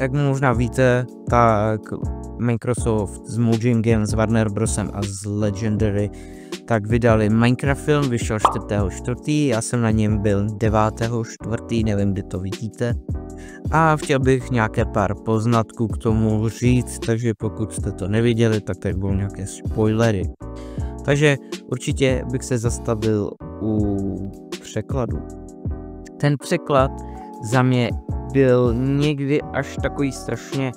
jak možná víte, tak Microsoft s Mojangem, s Warner Brosem a s Legendary tak vydali Minecraft film, vyšel 4.4. Já jsem na něm byl 9.4., nevím, kdy to vidíte. A chtěl bych nějaké pár poznatků k tomu říct, takže pokud jste to neviděli, tak tady budou nějaké spoilery. Takže určitě bych se zastavil u překladu. Ten překlad za mě byl někdy až takový strašně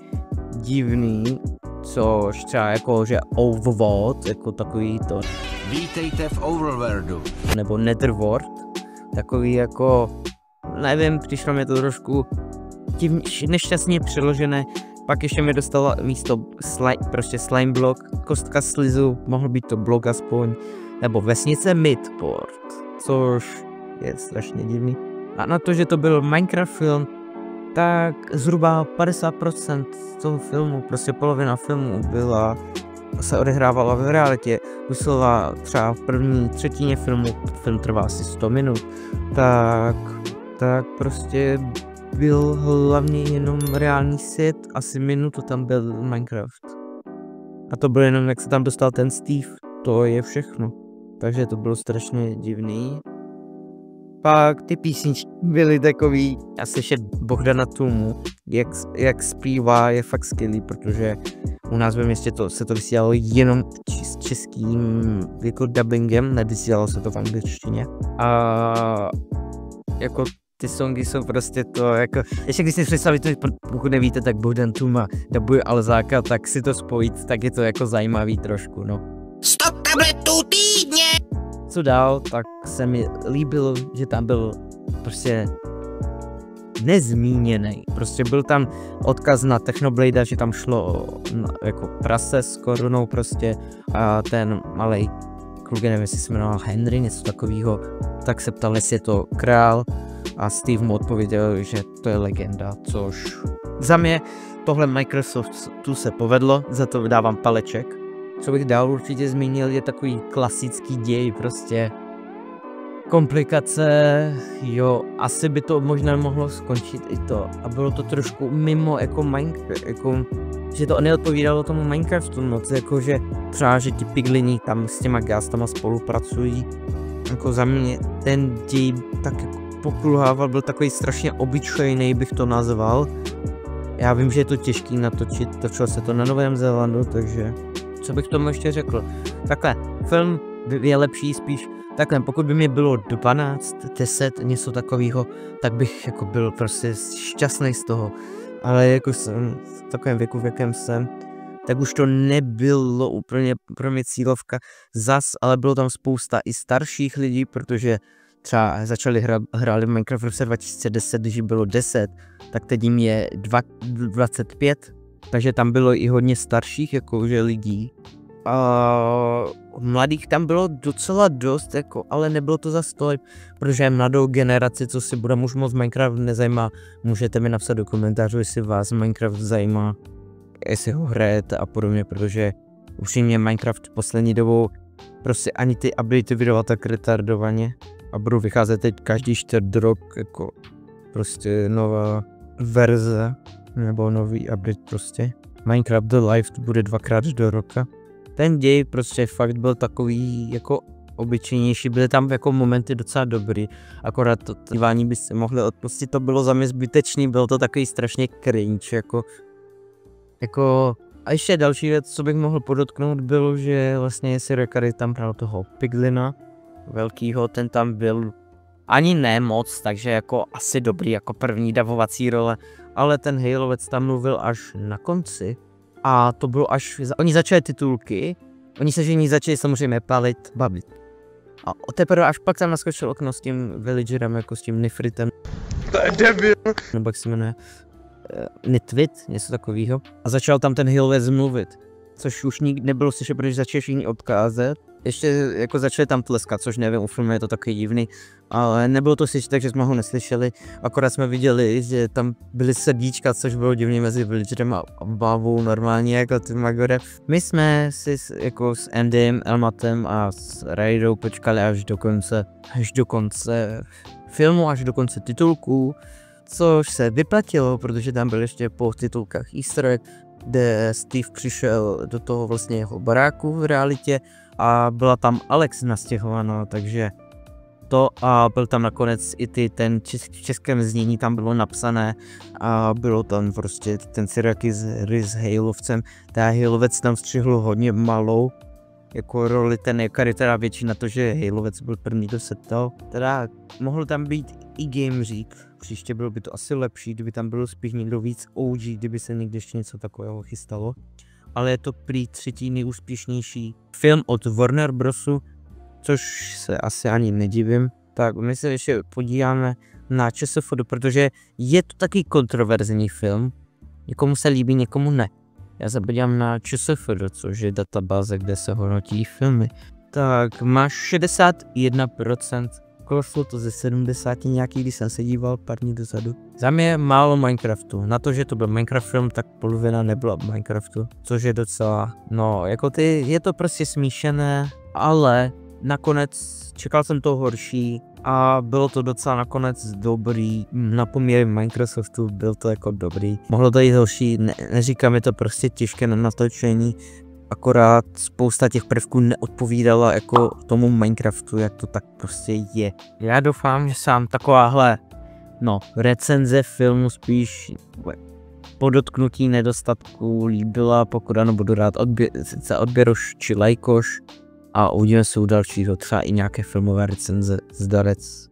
divný, což třeba jako, že Overworld, jako takový to. Vítejte v Overworldu. Nebo Netherworld, takový jako, nevím, přišlo mi to trošku nešťastně přeložené. Pak ještě mi dostala místo prostě slime block, kostka slizu, mohl být to blok aspoň, nebo vesnice Midport, což je strašně divný. A na to, že to byl Minecraft film, tak zhruba 50% toho filmu, prostě polovina filmu se odehrávala v realitě. Doslova třeba v první třetině filmu, film trvá asi 100 minut, tak prostě byl hlavně jenom reálný svět, asi minutu tam byl Minecraft. A to bylo jenom, jak se tam dostal ten Steve, to je všechno. Takže to bylo strašně divný. Pak ty písničky byly takový, a slyšet Bohdana Tůmu, jak zpívá, je fakt skvělý, protože u nás ve městě se to vysílalo jenom s českým jako dubbingem, nevysílalo se to v angličtině. A jako ty songy jsou prostě to jako, ještě když si představíte, pokud nevíte, tak Bohdan Tůma dubuje Alzáka, tak si to spojit, tak je to jako zajímavý trošku, no. 100 tabletů týdně! Co dál, tak se mi líbilo, že tam byl prostě nezmíněný. Prostě byl tam odkaz na Technoblade, že tam šlo jako prase s korunou prostě a ten malej kluk, nevím, jestli se jmenoval Henry, něco takového, tak se ptal, jestli je to král a Steve mu odpověděl, že to je legenda, což za mě tohle Microsoftu se povedlo, za to vydávám paleček. Co bych dál určitě zmínil, je takový klasický děj, prostě komplikace, jo, asi by to možná mohlo skončit i to. A bylo to trošku mimo jako Minecraft, jako, že to neodpovídalo tomu Minecraftu moc, jako že třeba, že ti piglini tam s těma gástama spolupracují. Jako za mě ten děj tak jako pokulhával, byl takový strašně obyčejný, bych to nazval. Já vím, že je to těžký natočit, točilo se to na Novém Zélandu, takže co bych tomu ještě řekl? Takhle, film je lepší spíš takhle, pokud by mi bylo 12, 10, něco takového, tak bych jako byl prostě šťastný z toho. Ale jako jsem v takovém věku, v jakém jsem, tak už to nebylo úplně pro mě cílovka zas, ale bylo tam spousta i starších lidí, protože třeba začali hráli v Minecraft v roce 2010, když bylo 10, tak teď jim je 25, takže tam bylo i hodně starších jakože lidí. A mladých tam bylo docela dost, jako, ale nebylo to za stoj, protože mladou generaci, co si bude už moc Minecraft nezajímá, můžete mi napsat do komentářů, jestli vás Minecraft zajímá, jestli ho hrajete a podobně, protože upřímně Minecraft poslední dobou prostě ani ty updaty vydává tak retardovaně a budou vycházet teď každý 4 rok, jako prostě nová verze nebo nový update prostě. Minecraft The Live bude 2x do roka. Ten děj prostě fakt byl takový jako obyčejnější, byly tam jako momenty docela dobrý, akorát to dívání by se mohli odpustit, to bylo za mě zbytečný, bylo to takový strašně cringe, jako a ještě další věc, co bych mohl podotknout, bylo, že vlastně si Rekary tam hrál toho Piglina velkýho, ten tam byl ani ne moc, takže jako asi dobrý jako první davovací role, ale ten Hailovec tam mluvil až na konci. A to bylo až, oni začali titulky, oni se žení začali samozřejmě bavit. A teprve až pak tam naskočil okno s tím villagerem, jako s tím Nifritem. To je debil. Nebo jak se jmenuje, Nitwit, něco takového. A začal tam ten Hailovec mluvit, což už nikdy nebylo slyšet, protože začali všichni odkázet. Ještě jako začali tam tleskat, což nevím, u filmu je to takový divný, ale nebylo to slyšet, takže jsme ho neslyšeli, akorát jsme viděli, že tam byly srdíčka, což bylo divný mezi villagerem a bávou normálně jako ty Magore. My jsme si jako s Andym, Elmatem a s Raidou počkali až do konce filmu, až do konce titulků, což se vyplatilo, protože tam byl ještě po titulkách easter egg, kde Steve přišel do toho vlastně jeho baráku v realitě a byla tam Alex nastěhovaná, takže to a byl tam nakonec i ten v českém znění tam bylo napsané a bylo tam prostě ten Syracuse s Halovcem, ta Halovec tam střihl hodně malou jako roli, ten je teda větší na to, že Halovec byl první, kdo se ptal, teda mohl tam být i Gameřík, příště bylo by to asi lepší, kdyby tam bylo spíš někdo víc OG, kdyby se někde ještě něco takového chystalo, ale je to prý třetí nejúspěšnější film od Warner Brosu, což se asi ani nedivím. Tak my se ještě podíváme na ČSFD, protože je to taky kontroverzní film. Někomu se líbí, někomu ne. Já se podívám na ČSFD, což je databáze, kde se hodnotí filmy. Tak má 61%, kleslo to ze 70 nějaký, když jsem se díval pár dní dozadu. Za mě je málo Minecraftu. Na to, že to byl Minecraft film, tak polovina nebyla Minecraftu, což je docela, no jako je to prostě smíšené, ale nakonec čekal jsem to horší a bylo to docela nakonec dobrý, na poměry Microsoftu byl to jako dobrý. Mohlo to jít horší, neříkám, je to prostě těžké na natočení, akorát spousta těch prvků neodpovídala jako tomu Minecraftu, jak to tak prostě je. Já doufám, že sám takováhle, recenze filmu spíš podotknutí nedostatků líbila, pokud ano, budu rád odběroš či lajkoš a uvidíme se u dalšího, třeba i nějaké filmové recenze. Zdarec.